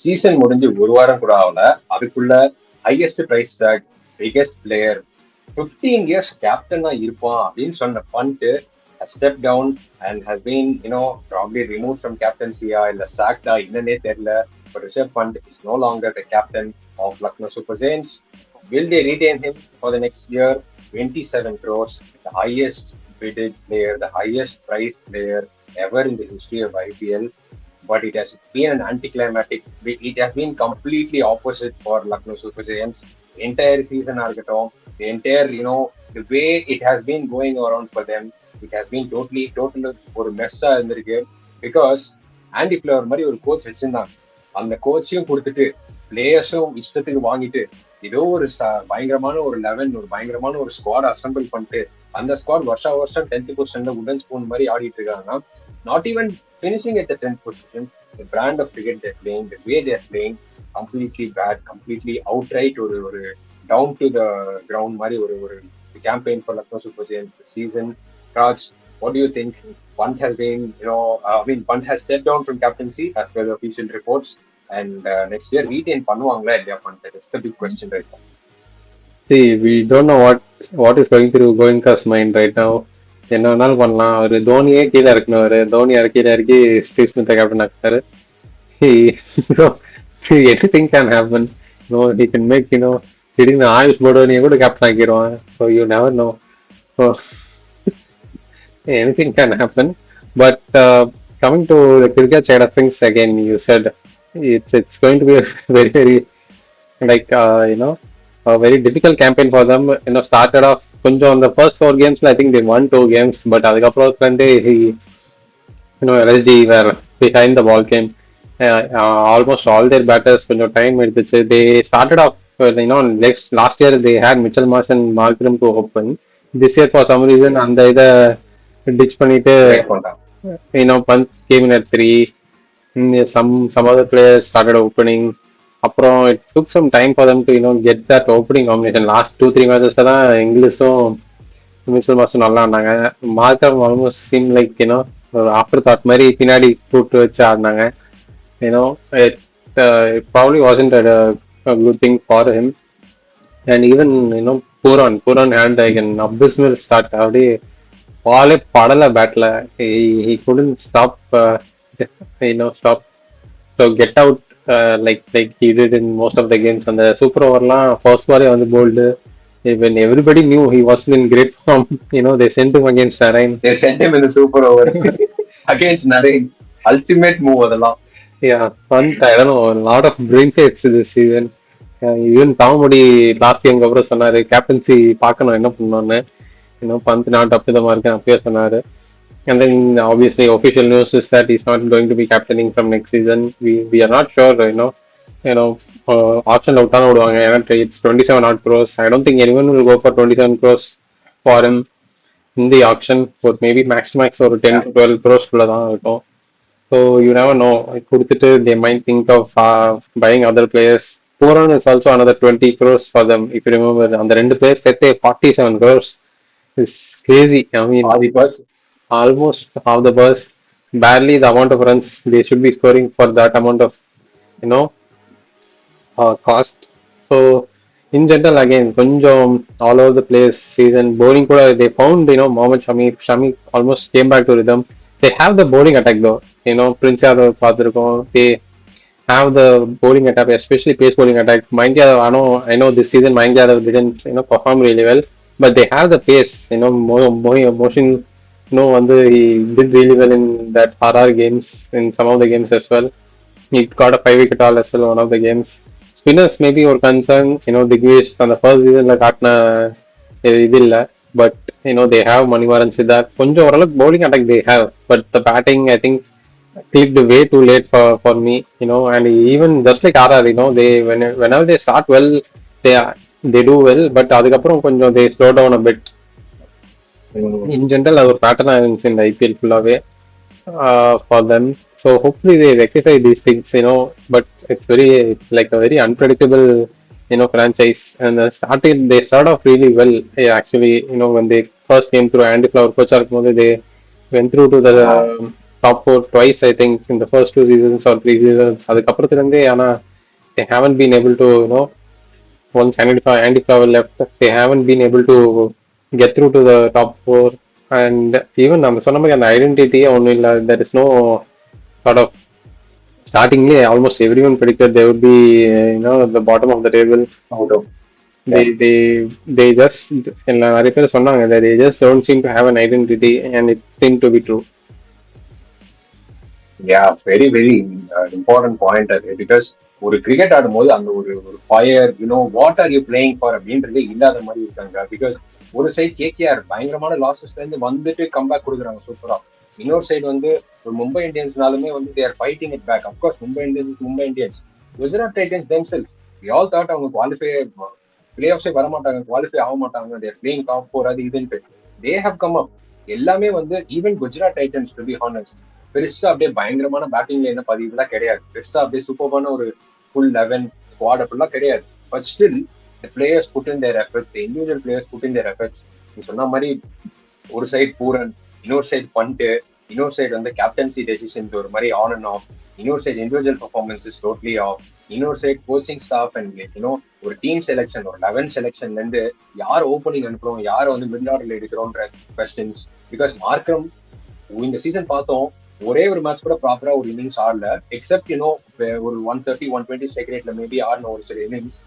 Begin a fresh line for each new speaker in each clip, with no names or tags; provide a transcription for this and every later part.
Season முடிஞ்சு ஒரு வாரம் கூட ஆகல, அதுக்குள்ள highest price tag, biggest player, 15 years கேப்டனா இருப்பான் அப்படின்னு சொன்ன Pant step down and has been probably removed from captaincy இல்ல sacked என்னன்னே தெரியல. But Rishabh Pant is no longer the captain of Lucknow Super Giants. Will they retain him for the next year? 27 crores, the highest bidded player, the highest priced player ever in the history of IPL. But it has been an anticlimactic. It has been completely opposite for Lucknow Super Giants. Entire season ஆகட்டும், the entire the way it has been going around for them, it has been total ஒரு மெஸ்ஸா இருந்திருக்கு. Because aunty flower மாதிரி ஒரு coach வச்சிருந்தாங்க, அந்த கோச்சையும் கொடுத்துட்டு பிளேயர்ஸும் இஷ்டத்துக்கு வாங்கிட்டு ஏதோ ஒரு பயங்கரமான ஒரு 11 ஒரு பயங்கரமான ஒரு ஸ்குவாட் அசம்பிள் பண்ணிட்டு அந்த ஸ்குவாட் வருஷம் 10th பொசிஷன்ல உடன் ஸ்பூன் மாதிரி ஆடிட்டு இருக்காங்கன்னா, not even finishing at the 10th position, the brand of cricket they're playing, the way they're playing, completely bad, completely outright ஒரு down to the ground மாதிரி ஒரு campaign for Lucknow Super Giants this season. Raj, what do you think? Pant has been, Pant has stepped down from captaincy as per the official reports, and next year retain பண்ணுவாங்களா இல்லையா Pant? That's the big question right now.
See, we don't know what is going through Goenka's mind right now. என்ன வேணாலும் பண்ணலாம். ஒரு தோனியே கீழே இருக்கணும். ஒரு தோனி கீழே இறக்கி ஸ்டீவ் ஸ்மித்தை கேப்டன் ஆக்கிட்டாரு. So anything can happen. He can make திடீர்னு ஆயுஷ் படோனியை கூட captain ஆக்கிடுவான். So you never know. So anything can happen. But coming to the cricket side of things again, you said it's going to be a very like a very difficult campaign for them. Started off கொஞ்சம் on the first 4 games, I think they won 2 games, but அதுக்கப்புறம் LSG were behind the ball game. Almost all their batters கொஞ்சம் time எடுத்துச்சு. They started off last year they had Mitchell Marsh and Markram to open. This year for some reason அந்த இதை ditch பண்ணிட்டு Pant came in at 3. Some other players started opening. அப்புறம் it took some time for them to get that opening combination. Last 2-3 matches தான் இங்கிலீஷும் Mitchell மாஸ்டும் நல்லா ஆடினாங்க. மார்க்கம் almost seem like after thought மாதிரி பின்னாடி கூப்பிட்டு வச்சு ஆடினாங்க. it probably wasn't a good thing for him. And even Pooran had like an abysmal start. அப்படியே பாலே படலை பேட்ல. he couldn't stop stop so get out like he did in most of the games. அந்த super ஓவர்லாம் first பாலே வந்து bolt. When everybody knew he wasn't in great form, they sent him against Narain.
They sent him in the super over against Narain. Ultimate move அதெல்லாம்.
Yeah, Pant, I don't know, a lot of brain hits this season. Even Tamudi last game அப்புறம் சொன்னாரு captaincy பார்க்கணும் என்ன பண்ணணும்னு. Pant not up to the mark அப்பயே சொன்னாரு. And then obviously official news is that he's not going to be captaining from next season. We are not sure, auction out ஆன விடுவாங்க. ஏன்னா it's 27 odd crores. I don't think anyone will go for 27 crores for him in the auction. Or maybe max ஒரு 10 to 12 crores குள்ள தான் இருக்கும். So you never know. கொடுத்துட்டு they might think of buying other players. Pooran is also another 20 crores for them. If you remember, அந்த ரெண்டு players சேர்த்து 47 crores. It's crazy. I mean, almost half the bus, barely the amount of runs they should be scoring for that amount of cost. So in general again கொஞ்சம் all over the place season bowling கூட they found Mohammad Shami almost came back to rhythm. They have the bowling attack though. Prince Yadav பார்த்திருக்கோம். They have the bowling attack, especially pace bowling attack. Mayank Yadav, I know this season Mayank Yadav didn't perform really well, but they have the pace. Mohsin Khan he did really well in that RR games, in some of the games as well. He got a 5 wicket haul as well one of the games. Spinners maybe ஒரு concern. Digvish அந்த first season காட்டின இது இல்லை, but they have Manivaran Siddharth. கொஞ்சம் ஓரளவுக்கு bowling attack they have, but the batting I think clicked way too late for me. And even just like RR, they whenever they start well, they do well, but அதுக்கப்புறம் கொஞ்சம் they slow down a bit. In general அது ஒரு pattern ஆயிருந்துச்சு இந்த IPL ஃபுல்லாவே for them. So hopefully they rectify these things, but it's like a very unpredictable franchise. And they start off really well. Actually, when they first came through, Andy Flower coach இருக்கும்போது they went through to the top four twice, I think, in the first 2 seasons or 3 seasons. அதுக்கப்புறத்துலேருந்தே ஆனா they haven't been able to, once Andy Flower left, they haven't been able to get through to the top four. And even அந்த சொன்ன மாதிரி அந்த ஐடென்டிட்டியே ஒன்றும் இல்லை. There is no sort of startingly almost everyone predicted they would be, at the bottom of the table.
Out of
They
yeah.
they they just நிறைய பேர் சொன்னாங்க that they just don't seem to have an identity, and it seemed to be true.
Very very important point அது because ஒரு cricket ஆடும்போது அந்த ஒரு ஒரு fire what are you playing for அப்படின்றதே இல்லாத மாதிரி இருக்காங்க. பிகாஸ் ஒரு சைடு கேகேஆர் பயங்கரமான லாசஸ்ல இருந்து வந்துட்டு கம்பேக் கொடுக்குறாங்க சூப்பரா. இன்னொரு சைடு வந்து ஒரு மும்பை இந்தியன்ஸ்னாலுமே வந்து their fighting it back. Of course Mumbai Indians Gujarat Titans themselves we all thought அவங்க குவாலிஃபை பிளே ஆஃப்ஸே வர மாட்டாங்க, குவாலிஃபை ஆக மாட்டாங்க, தேர் பிளேயிங் டாப் ஃபோர் அது இதுன்ட்டு தே ஹவ் கம் அப். எல்லாமே வந்து even Gujarat Titans to be honest பெருசா அப்படியே பயங்கரமான பேட்டிங்ல என்ன பதிவுலாம் கிடையாது. பெருசா அப்படியே சூப்பரான ஒரு ஃபுல் 11 ஸ்குவாட் அப்படிலாம் கிடையாது. But still the players put in their efforts, the individual players put in their efforts. நீ சொன்ன மாதிரி ஒரு சைடு பூரன், இன்னொரு சைடு பண்ட், இன்னொரு சைடு வந்து கேப்டன்சி டெசிஷன்ஸ் ஒரு மாதிரி ஆன் அண்ட் ஆஃப், இன்னொரு side individual performances totally off, இன்னொரு சைடு கோச்சிங் ஸ்டாஃப் அண்ட் ஒரு டீம் செலெக்ஷன், ஒரு 11 செலெக்ஷன்ல இருந்து யார் ஓப்பனிங் அனுப்புறோம், யாரை வந்து மிடில் ஆர்டர்ல எடுக்கிறோன்ற கொஸ்டின்ஸ். பிகாஸ் மார்க்ரம் இந்த சீசன் பார்த்தோம் ஒரே ஒரு மேட்ச் கூட ப்ராப்பரா ஒரு இன்னிங்ஸ் ஆடல, எக்ஸப்ட் ஒரு 130 120 ஸ்ட்ரைக் ரேட்ல மேபி ஆடின ஒரு சில இன்னிங்ஸ்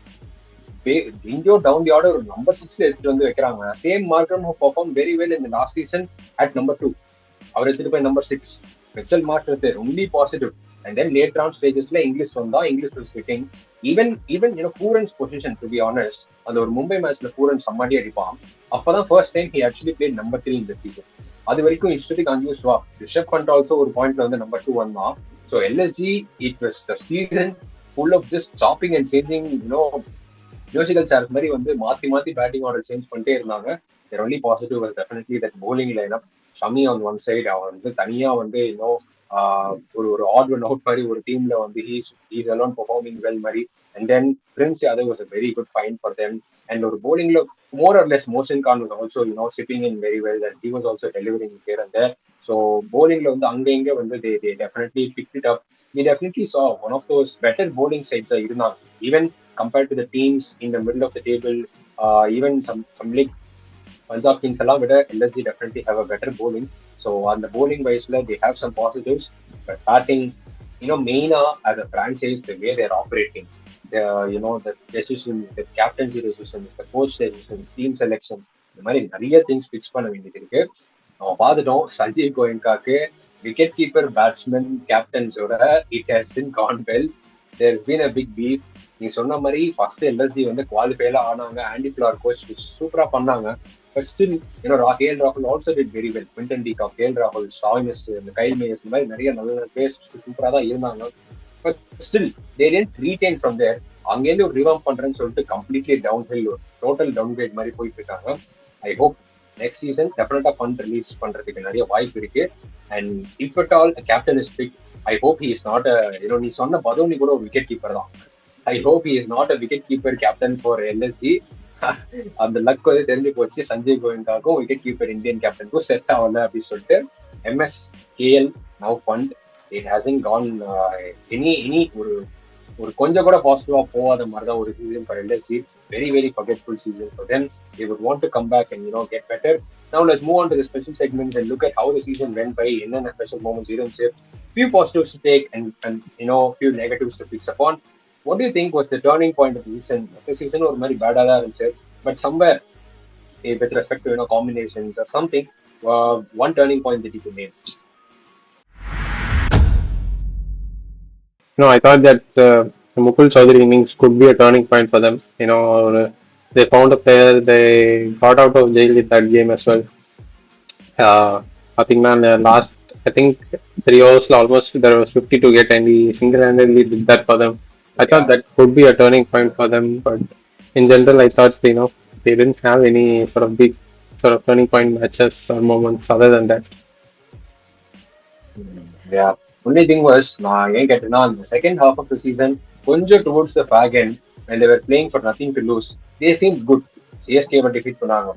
இந்தியோ டவுன் தி ஆர்டர் ஒரு நம்பர் 6ல எடுத்துட்டு வந்து வைக்கிறாங்க. Same Markram who perform very well in last season at number 2, அவர் எடுத்துட்டு போய் number 6 Mitchell Marsh their only positive. And then late round ஸ்டேஜஸ்ல இங்கிலீஷ் வந்தா Inglis was hitting. Even Pooran's position to be honest அந்த ஒரு மும்பை மேட்ச்ல Pooran சம்மாடி அடிப்பான். அப்பதான் first time he actually play number 3 இந்த சீசன். அது வரைக்கும் இஷ்டத்துக்கு அன்யூஸ் வா. ரிஷப் பண்ட் ஆல்சோ ஒரு பாயிண்ட்ல வந்து நம்பர் 2 வந்தான். So LSG it was a season full of just stopping and changing musical chairs மாதிரி வந்து மாத்தி மாத்தி பேட்டிங் ஆர்டர் சேஞ்ச் பண்ணிட்டே இருந்தாங்க. Their only positive was definitely that bowling lineup. Shami on one side அவன் வந்து தனியா வந்து ஒரு ஒரு ஆட் ஒன் அவுட் மாதிரி ஒரு டீம்ல வந்து ஹீஸ் அலோன் பெர்ஃபார்மிங் வெல் மாதிரி. And then Prince Yadav was a very good fine for them. And ஒரு bowlingல more or less Mohsin Khan was also chipping in very well and he was also delivering here and there. So bowlingல வந்து அங்க இங்க வந்து they definitely picked it up. We definitely saw one of those better bowling sides இருந்தாங்க. Even compared to the teams in the middle of the table, even some league Punjab Kings எல்லாம் விட LSG definitely have a better bowling. So on the bowling wiseல they have some positives. But batting, மெயினா as a franchise the way they're operating, the decisions, the captaincy decisions, the coach decisions, team selections, இந்த மாதிரி நிறைய things fix பண்ண வேண்டியது இருக்கு. நம்ம பார்த்துட்டோம் சஞ்சீவ் கோயங்காக்கு விக்கெட் கீப்பர் பேட்ஸ்மேன் கேப்டன்ஸோட it has gone well. There been a big beef. நீ சொன்ன மாதிரி ஃபர்ஸ்ட் எல்எஸ்ஜி வந்து குவாலிஃபைல ஆனாங்க, ஆண்டி ஃபிளார் கோச் சூப்பரா பண்ணாங்க. பட் ஸ்டில் கேஎல் ராகுல் also did very well. Quinton de Kock, KL ராகுல், ஸ்டாய்னஸ், இந்த கைல் மேயர்ஸ், இந்த மாதிரி நிறைய நல்ல நல்ல பிளேயர்ஸ் சூப்பரா தான் இருந்தாங்க. But still they didn't retain from தேர். அங்கேருந்து ஒரு ரிவார்ம் பண்றேன்னு சொல்லிட்டு completely down hill, total down great மாதிரி போயிட்டு இருக்காங்க. ஐ ஹோப் நெக்ஸ்ட் சீசன் டெஃபினட்டா ஃபண்ட் ரிலீஸ் பண்றதுக்கு நிறைய வாய்ப்பு இருக்கு. And if at all captain is big, I hope he is not நீ சொன்ன பதோனி கூட ஒரு விக்கெட் கீப்பர் தான். I hope he is not a wicket keeper captain for LSG. அந்த லக் வந்து தெரிஞ்சு போச்சு சஞ்சய் கோயங்காக்கும் விக்கெட் கீப்பர் இந்தியன் கேப்டனுக்கும் செட் ஆகல அப்படின்னு சொல்லிட்டு. MS KL now Pant it has gone any ஒரு ஒரு கொஞ்சம் கூட பாசிட்டிவா போகாத மாதிரி தான் ஒரு season for LSG. Very very forgetful season for them. They would want to come back and get better. Now let's move on to the special segments and look at how the season went by. என்னென்ன special moments இருந்துச்சு, few positives to take and few negatives to fix upon. What do you think was the turning point of the season? The season ஒரு மாதிரி பேடா தான் இருந்துச்சு, but somewhere with respect to combinations or something, one turning point that you could name.
No, I thought that Mukul Chaudhary innings could be a turning point for them. They found a player, they got out of jail in that game as well. பார்த்தீங்கன்னா last I think 3 overs almost there was 50 to get, and he single-handedly did that for them. I thought that could be a turning point for them, but in general I thought they didn't have any sort of big sort of turning point matches or moments other than that.
Yeah. Only thing was, நான் ஏன் கேட்டேன்னா அந்த second half of the season கொஞ்சம் towards the back end when they were playing for nothing to lose, they seemed good. சிஎஸ்கேவை defeat பண்ணாங்க.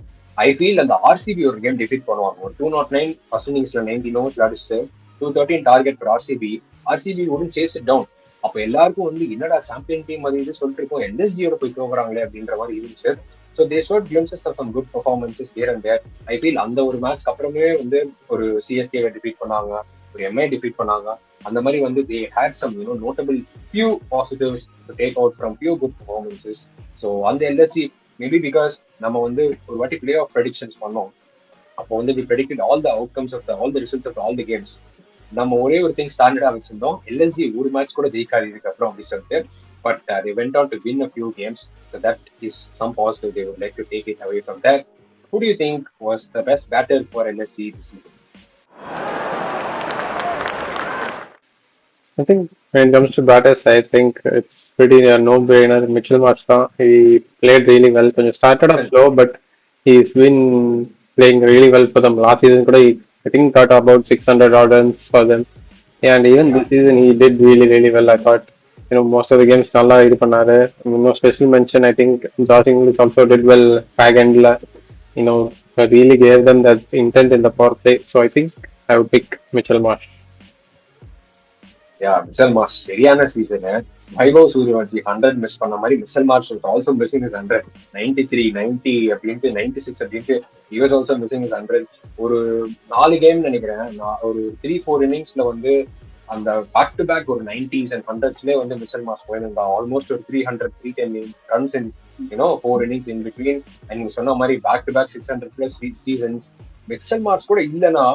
I feel அந்த RCB ஒரு game defeat பண்ணுவாங்க. ஒரு 209 ஃபர்ஸ்ட் இன்னிங்ஸ்ல 19 ஓவர்ஸ் அடிச்சு 213 target for RCB. RCB wouldn't chase it down. அப்ப எல்லாருக்கும் வந்து என்னடா சாம்பியன் டீம் அது இது சொல்லிட்டு இருக்கோம், எல்எஸ்ஜியோட போய் தோக்குறாங்களே அப்படின்ற மாதிரி இருந்துச்சு. So they showed glimpses of some good performances here and there. I feel அந்த ஒரு மேட்ச்க்கு அப்புறமே வந்து ஒரு சிஎஸ்கேவை டிஃபீட் பண்ணாங்க, ஒரு எம்ஐ டிஃபீட் பண்ணாங்க. அந்த மாதிரி வந்து they had some notable few positives to take out from few good performances. So அந்த எல்எஸ்சி மேபி பிகாஸ் நம்ம வந்து ஒரு வாட்டி பிளே ஆஃப் ப்ரெடிக்ஷன்ஸ் பண்ணோம். அப்போ வந்து we predicted all the outcomes of all the results of all the games. நம்ம ஒரே ஒரு திங் ஸ்டாண்டர்டா வச்சிருந்தோம், எல்எஸ்ஜி ஒரு மேட்ச் கூட ஜெயிக்காது இதுக்கப்புறம் அப்படி சொல்லிட்டு. But they went on to win a few games, so that is some positive they would like to take it away from that. Who do you think was the best batter for LSG this season?
I think when it comes to batters, I think it's pretty a no-brainer. Mitchell Marsh, he played really well. When you started off slow, but he's been playing really well for them. Last season, I think got about 600 odd runs for them. Yeah, and even
Yeah,
this season, he did really, really well. I thought, most of the games, நல்லா இது பண்ணாரு. No special mention. I think Josh Inglis also did well back end. You know, really gave them that intent in the power play. So I think I would pick Mitchell Marsh.
yeah, Mitchell Marsh சரியான season. Vaibhav Suryavanshi 100 miss பண்ண மாதிரி Mitchell Marsh was also missing his 100. 93, 90 அப்படின்ட்டு 96 அப்படின்ட்டு he was also missing his 100. ஒரு 4 game நினைக்கிறேன், ஒரு 3-4 இன்னிங்ஸ்ல வந்து அந்த பேக் டு பேக் ஒரு 90s அண்ட் 100ஸ்லேயே வந்து மிச்சல் மார்ஷ் போயிருந்தா ஆல்மோஸ்ட் ஒரு 300-310 runs in 4 innings in between. And நீங்க சொன்ன மாதிரி back to back 600+ seasons. Mitchell Marsh கூட இல்லைன்னா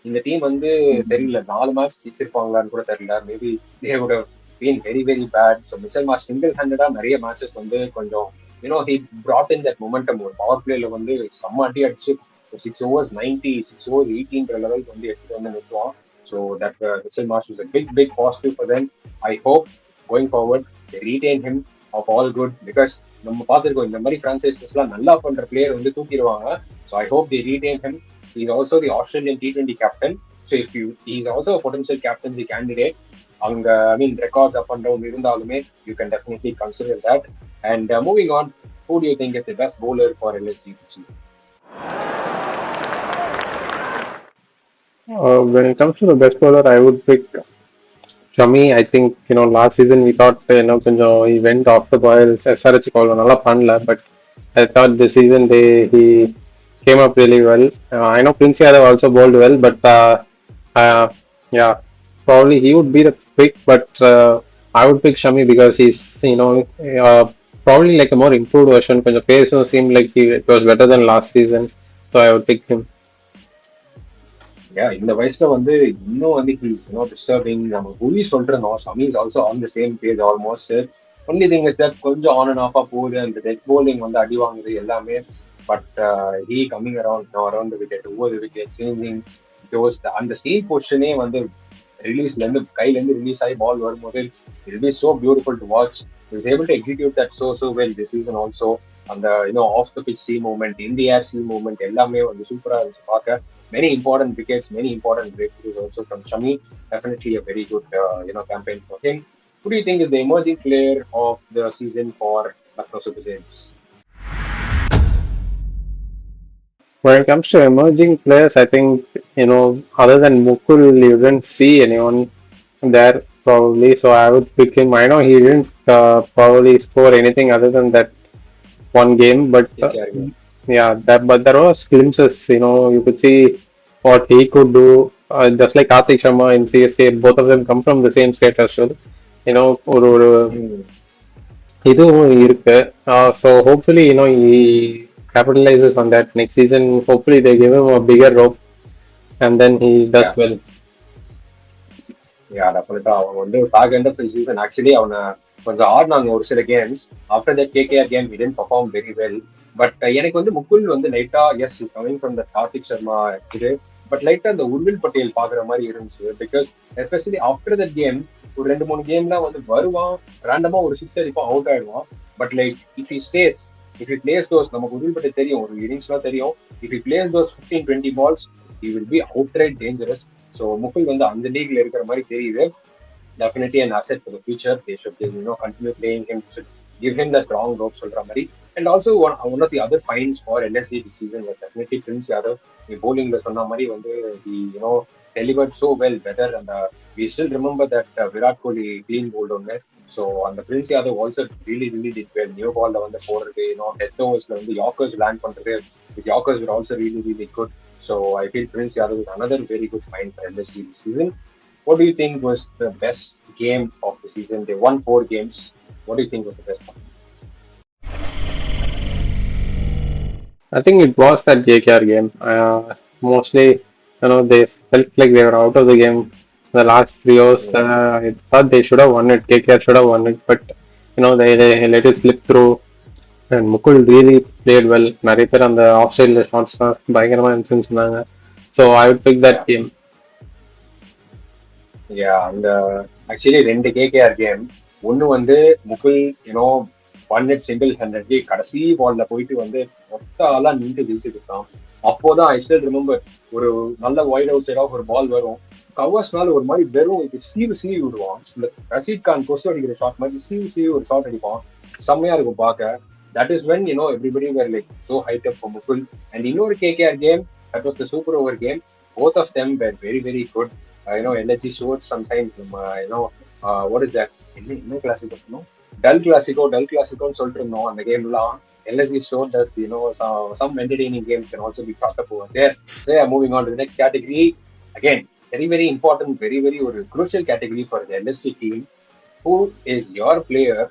இந்த டீம் வந்து தெரியல 4 மேட்ச் ஜெயிச்சிருப்பாங்களான்னு கூட தெரியல. Maybe they would been very very bad. So Mitchell Marsh single ஹேண்டடா நிறைய மேட்சஸ் வந்து கொஞ்சம் he brought in that momentum. ஒரு பவர் பிளேல வந்து செம்ம அடி அடிச்சு 6 overs 90, 6 overs 18 லெவலுக்கு வந்து எடுத்துட்டு வந்து நிறுத்துவான். So that Mitchell Marsh is a big big positive for them. I hope going forward they retain him of all good, because நம்ம பார்த்துருக்கோம் இந்த மாதிரி பிரான்சைசஸ் எல்லாம் நல்லா பண்ற பிளேயர் வந்து தூக்கிடுவாங்க. So I hope they retain him. He's also the Australian T20 captain. So he's also a potential captaincy candidate. அங்க I mean records up and down இருந்தாலுமே you can definitely consider that. And moving on, who do you think is the best bowler for LSG this season?
When it comes to the best bowler, I would pick Shami. I think last season we thought he went off the boils. SRH call நல்லா பண்ணல, but I thought this season he came up really well. I know Prince Yadav also bowled well, but uh, yeah, probably he would be the pick. But I would pick Shami because he's uh, probably like a more improved version. Because the pace seemed like it was better than last season, so I would pick him.
இந்த வயசுல வந்து இன்னும் வந்து he's disturbing. நம்ம புவி சொல்றோம் Shami is also on the same page almost. Only thing is that கொஞ்சம் on and ஆஃபா போகுது, அந்த டெத் போலிங் வந்து அடி வாங்குது எல்லாமே. But he coming around wicket ஒவ்வொரு விக்கெட் சேஞ்சிங் அந்த சேம் பொசிஷனே வந்து ரிலீஸ்ல இருந்து கையில இருந்து ரிலீஸ் ஆகி பால் வரும்போது it be so beautiful to watch. Is able to execute that so well this season also. அந்த off the pitch seam movement, in the air C movement எல்லாமே வந்து சூப்பரா இருந்துச்சு பார்க்க. Many important wickets, many important breakthroughs also from Shami. Definitely a very good campaign for him. Who do you think is the emerging player of the season for Lucknow Super Giants?
When it comes to emerging players, I think, other than Mukul, you didn't see anyone there probably. So I would pick him. I know he didn't probably score anything other than that one game, but
Yes, yeah, yeah.
yeah, but there was glimpses. You could see what he could do. Just like Karthik Sharma in CSK, both of them come from the same state as well. ஒரு
Hmm.
இதுவும் இருக்கு. So hopefully, he capitalizes on that next season. Hopefully, they give him a bigger rope and then he does
Yeah.
well.
டெஃபினட்டா அவங்க வந்து back end of the season actually அவனை கொஞ்சம் ஆடினாங்க ஒரு சில games. After that KKR game he didn't perform very well. But எனக்கு வந்து முகுல் வந்து லைட்டா as is coming from the Karthik Sharma இது, பட் லைட்டா அந்த உர்வில் பட்டேல் பாக்குற மாதிரி இருந்துச்சு. Because especially after that game ஒரு 2-3 கேம்லாம் வந்து வருவான், ரேண்டமா ஒரு 6 அடிப்பான், அவுட் ஆயிடுவான். But like if he stay, if he plays those, நமக்கு உர்வில் பட்டேல் தெரியும், ஒரு இன்னிங்ஸ்லாம் தெரியும். If he plays those 15-20 balls he will be outright dangerous. So Mukul வந்து அந்த லீக்ல இருக்கிற மாதிரி தெரியுது. Definitely an asset for the future. They should continue playing him. Should give him that wrong rope சொல்ற மாதிரி. And also one of the other finds for LSG this season was definitely Prince Yadav. Bowling சொன்ன மாதிரி வந்து he delivered so well, better, and we still remember that Virat Kohli clean bowled on it. So on the Prince Yadav also really did well. New ball வந்து போடுறது, death overs வந்து Yorkers land பண்றது. His Yorkers were also really good. So I feel Prince Yadav is another very good find for LSG this season. What do you think was the best game of the season? They won 4 games. What do you think was the best one?
I think it was that KKR game. Mostly, they felt like they were out of the game the last 3 hours.
Yeah,
I thought they should have won it. KKR should have won it, but they let it slip through. And Mukul really played well. நிறைய பேர் அந்த of சைடில் ஷாட்ஸ்லாம் பயங்கரமாக இருந்துச்சுன்னு சொன்னாங்க. So I would pick that
yeah.
game.
அந்த actually 2 KKR game. ஒன்னு வந்து முகுல் ஒன் நெட் சிங்கிள் ஹண்ட்ரட்லி கடைசி பால்ல போயிட்டு வந்து மொத்த ஆளா நின்று வீசிட்டு இருக்கான். அப்போதான் ஐ ஸ்டில் ரிமெம்பர் ஒரு நல்ல வைட் அவுட் சைட் ஆஃப் ஒரு பால் வரும். கவர்ஸ் மேல ஒரு மாதிரி வெறும் இது சீவி விடுவான். இந்த ரஷீத் கான் கொசு அடிக்கிற ஷாட் மாதிரி சீவி ஒரு ஷாட் அடிப்பான். செம்மையா இருக்கும் பார்க்க. That is when everybody were like so hyped up for Mukul. And இன்னொரு KKR game, that was the super over game. Both of them were very good. LSG showed sometimes what is that? என்ன classic dull classico சொல்லிட்டு இருந்தோம் அந்த கேம்லாம். LSG showed us some entertaining games can also be brought up over there. So yeah, moving on to the next category. Again, very important, very ஒரு crucial category for the LSG team. Who is your player?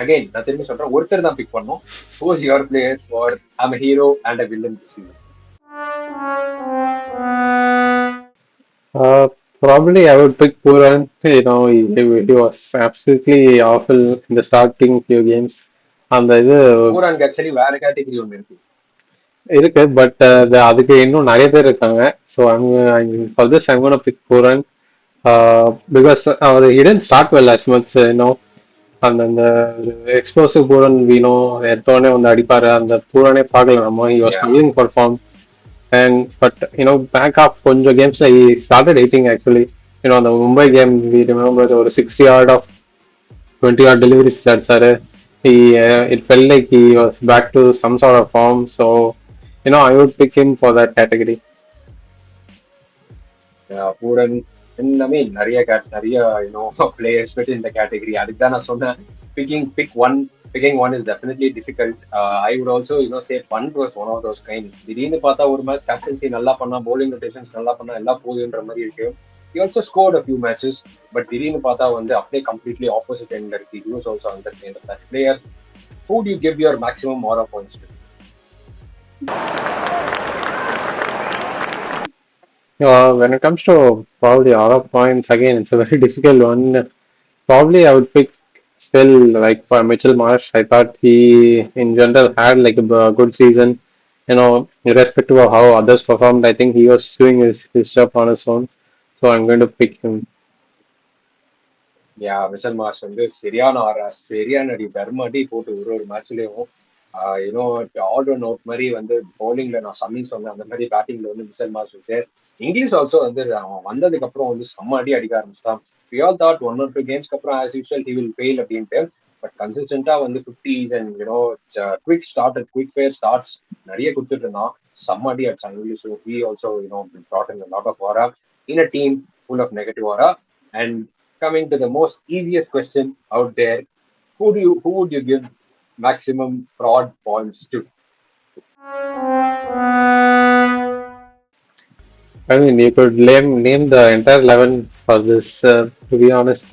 Again, நான் திரும்பி சொல்றேன், ஒருத்தர் தான் big பண்ணோம். Who is your player for I'm a hero and a villain this season?
Uh, Probably I would pick Pooran. He was absolutely awful in the starting few games. அந்த இது
பூரான் actually வேற category ஒன்று இருக்கு.
இருக்கு, but அதுக்கு இன்னும் நிறைய பேர் இருக்காங்க. So for this I'm gonna pick Pooran because he didn't start well as much. அந்த எக்ஸ்ப்ளோசிவ் பூரன் எடுத்தோடனே வந்து அடிப்பாரு. அந்த பூரனே பார்க்கல நம்ம. he was struggling for form. And but back off கொஞ்சம் கேம்ஸ்ல he started hitting actually. அந்த மும்பை கேம் we remember ஒரு 60 yard of 20 yard deliveries அடிச்சாரு. It felt like he was back to some sort of form. So I would pick him for that category.
Pooran நிறைய players fit in the category. அதுக்கு தான் நான் சொன்னேன் picking one is definitely difficult. I would also say Pant was one of those kinds. திடீர்னு பார்த்தா ஒரு match captaincy நல்லா பண்ணா, bowling rotations நல்லா பண்ணா, எல்லாம் போகுதுன்ற மாதிரி இருக்கு. He also scored a few matches, but திடீர்னு பார்த்தா வந்து அப்படியே completely opposite end இருக்கு. He was also under kind of that player. Who do you give your maximum aura points to?
When it comes to probably aura points, again, it's a very difficult one. Probably I would pick still like for Mitchell Marsh. I thought he in general had like a good season. Irrespective of how others performed, I think he was doing his job on his own. So I'm going to pick him.
Michelle mass வந்து சரியான அடி தர்மடி போட்டு ஒரு மேட்ச்லயும் all-round out மாதிரி வந்து பவுலிங்ல நான் சம்மி சொன்னேன். அந்த மாதிரி பேட்டிங்ல வந்து மிஷல் மாஸ் வந்து இங்கிலீஷ் ஆல்சோ வந்து அவன் வந்ததுக்கு அப்புறம் வந்து செம்ம அடி அடிக்க ஆரம்பிச்சிட்டான். We all thought 1 or 2 கேம்ஸ்க்கு அப்புறம் as usual he will fail அப்படின்ட்டு. பட் கன்சிஸ்டன்டா வந்து 50s and quick fair starts நிறைய கொடுத்துட்டு இருந்தான். செம்ம அடி அடிச்சான் English. He also brought in a lot of aura in a team full of negative aura. And coming to the most easiest question out there, who would you give maximum fraud points to?
I mean, you could name the entire 11 for this. To be honest,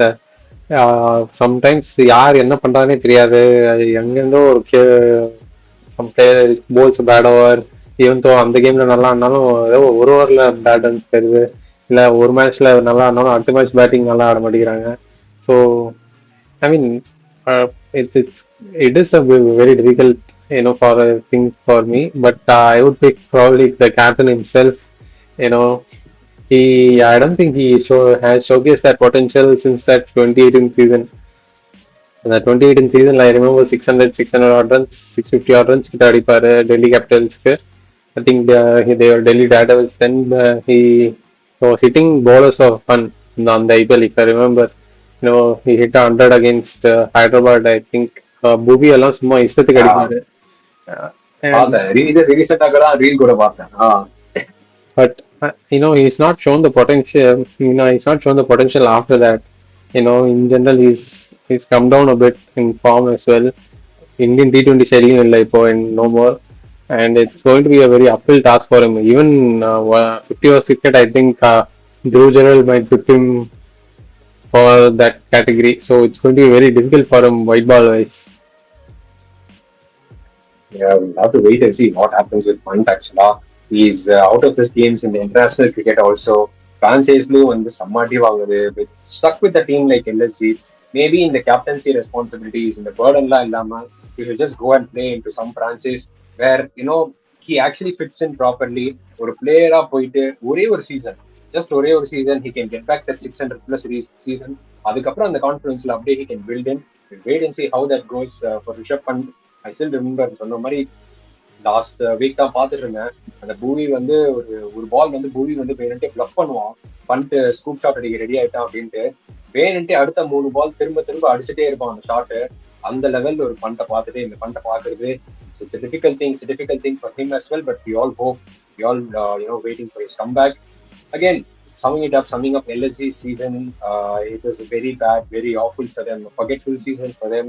sometimes யார் என்ன பண்றானே தெரியாது. எங்கிருந்தோ ஒரு some player bowls bad over. Even though அந்த கேம்ல நல்லா ஆனாலும் ஏதோ ஒரு ஓவர்ல பேட் ரன்ஸ் போயிருது. இல்ல ஒரு மேட்ச்ல நல்லா ஆனாலும் அடுத்த மேட்ச் பேட்டிங் நல்லா ஆட மாட்டேங்கிறாங்க. So I mean, it is a very difficult for a thing for me. But I would pick probably the captain himself. I don't think he has showcased that potential since that 2018 season. In the 2018 season, I remember 600 odd runs, 650 odd runs கிட்ட அடிப்பாரு Delhi கேபிட்டல்ஸ்க்கு. I think they were Delhi Daredevils then. He was hitting bowlers for fun on the IPL, if I remember. He hit 100 against Hyderabad, I think. பூவி எல்லாம் சும்மா இஷ்டத்துக்கு
Yeah,
அடிப்பாரு. And
பார்த்தேன். ரீசெண்டாக தான் ரீல் கூட பார்த்தேன்.
but he's not shown the potential. He's not shown the potential after that. In general, he's come down a bit in form as well. Indian T20 schedule இல்லை இப்போ and no more. And it's going to be a very uphill task for him. Even 50 overs cricket, I think Dhruv General might pick him for that category. So it's going to be very difficult for him white ball wise.
Yeah, we'll have to wait and see what happens with Pant actually. He's out of his games in the international cricket also. Franchiseலயும் வந்து சம்மாட்டி வாங்குது. With stuck with the team like LSG. Maybe in the captaincy responsibilities, in the burdenலாம் இல்லாம, he should just go and play into some franchise where he actually fits in properly. ஒரு பிளேயரா போயிட்டு ஒரே ஒரு season, just ஒரே ஒரு season, he can get back that 600 plus season. அதுக்கப்புறம் அந்த கான்ஃபிடன்ஸ்ல அப்படியே he can build in. We'll wait and see how that goes for Rishabh Pant. I still remember சொன்ன மாதிரி லாஸ்ட் வீக் தான் பார்த்துட்டு இருந்தேன். அந்த பூவி வந்து ஒரு ஒரு பால் வந்து பூவி வந்து வேணுன்ட்டு பிளக் பண்ணுவான், பண்ணிட்டு ஸ்கூப் ஷாட் அடிக்க ரெடி ஆயிட்டான் அப்படின்ட்டு வேணுன்ட்டு அடுத்த 3 பால் திரும்ப திரும்ப அடிச்சுட்டே இருப்பான் அந்த ஷாட்டு. அந்த லெவல்ல ஒரு பண்ட்டை பார்த்துட்டு இந்த பண்ட்டை பார்க்கறது it's difficult thing for him as well. But we all hope, we all waiting for his come back. Again, summing up LSG season, it was a very bad, very awful for them, a forgetful season for them.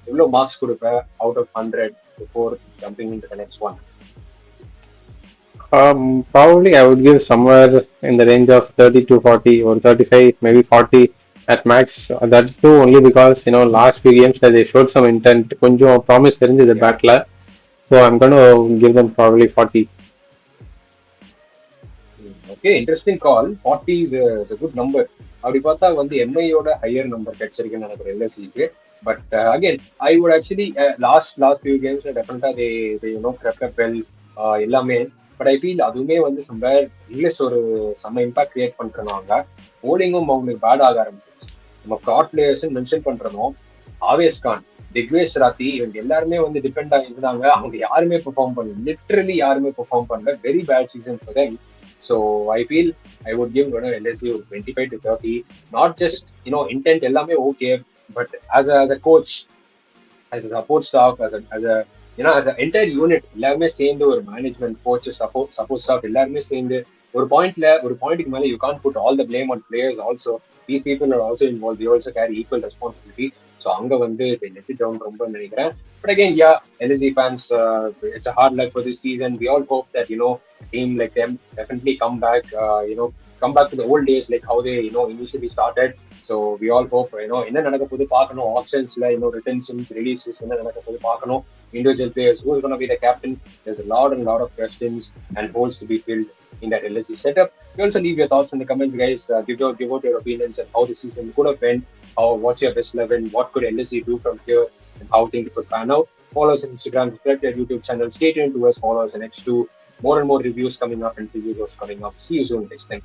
எவ்வளோ marks கொடுப்ப out of 100 before jumping into the next one?
Probably I would give somewhere in the range of 30 to 40 or 35, maybe 40 at max. That's too only because last few games that they showed some intent. கொஞ்சம் promise தெரிஞ்சது
Yeah.
பேட்ல. So I'm going to give them probably 40.
Okay, interesting call. 40 is a good number. அப்படி பார்த்தா வந்து எம்ஐயோட higher number கிடைச்சிருக்குன்னு நினைக்கிறேன் எல்எஸ்சிக்கு. But again I would actually last few கேம்ஸ்ல டெஃபினட்டா தே கிரெப்ட் அப் வெல் எல்லாமே. பட் ஐ ஃபீல் அதுவுமே வந்து சம்வேர் இங்கிலீஷ் ஒரு செம்ம இம்பாக்ட் கிரியேட் பண்றாங்க. போலிங்கும் அவங்களுக்கு பேட் ஆக ஆரம்பிச்சிருச்சு. நம்ம ஃப்ராட் பிளேயர்ஸ் மென்ஷன் பண்றோம், ஆவேஸ் கான், திக்வேஷ் ராத்தி, இவங்க எல்லாருமே வந்து டிபெண்ட் ஆகி இருந்தாங்க. அவங்க யாருமே பெர்ஃபார்ம் பண்ணல, லிட்ரலி யாருமே பெர்ஃபார்ம் பண்ணல. Very bad season for them. So I feel I would give LSU 25 to 30. Not just intent எல்லாமே okay, but as a coach, as a support staff, as an entire unit, எல்லாருமே சேர்ந்து ஒரு management coach support staff எல்லாருமே சேர்ந்து ஒரு பாயிண்ட்டுக்கு மேல you can't put all the blame on players also. These people are also involved, they also carry equal responsibility. So அங்க வந்து they let it down ரொம்ப நினைக்கிறேன். But again, yeah, LSG fans, it's a hard luck for this season. We all hope that a team like them definitely come back to the old days like how they initially started. So we all hope என்ன நடக்க போகுது பார்க்கணும். ஆப்ஷன்ஸ்ல retentions, releases என்ன நடக்க போகுது பார்க்கணும். Individual players, who's going to be the captain? There's a lot of questions and holes to be filled in that LSG setup. You also leave your thoughts in the comments, guys. Give out your opinions on how the season could have been. What's your best 11? What could LSG do from here? And how things could pan out. Follow us on Instagram, subscribe to our YouTube channel. Stay tuned to us. Follow us the next two. More and more reviews coming up and previews coming up. See you soon next time.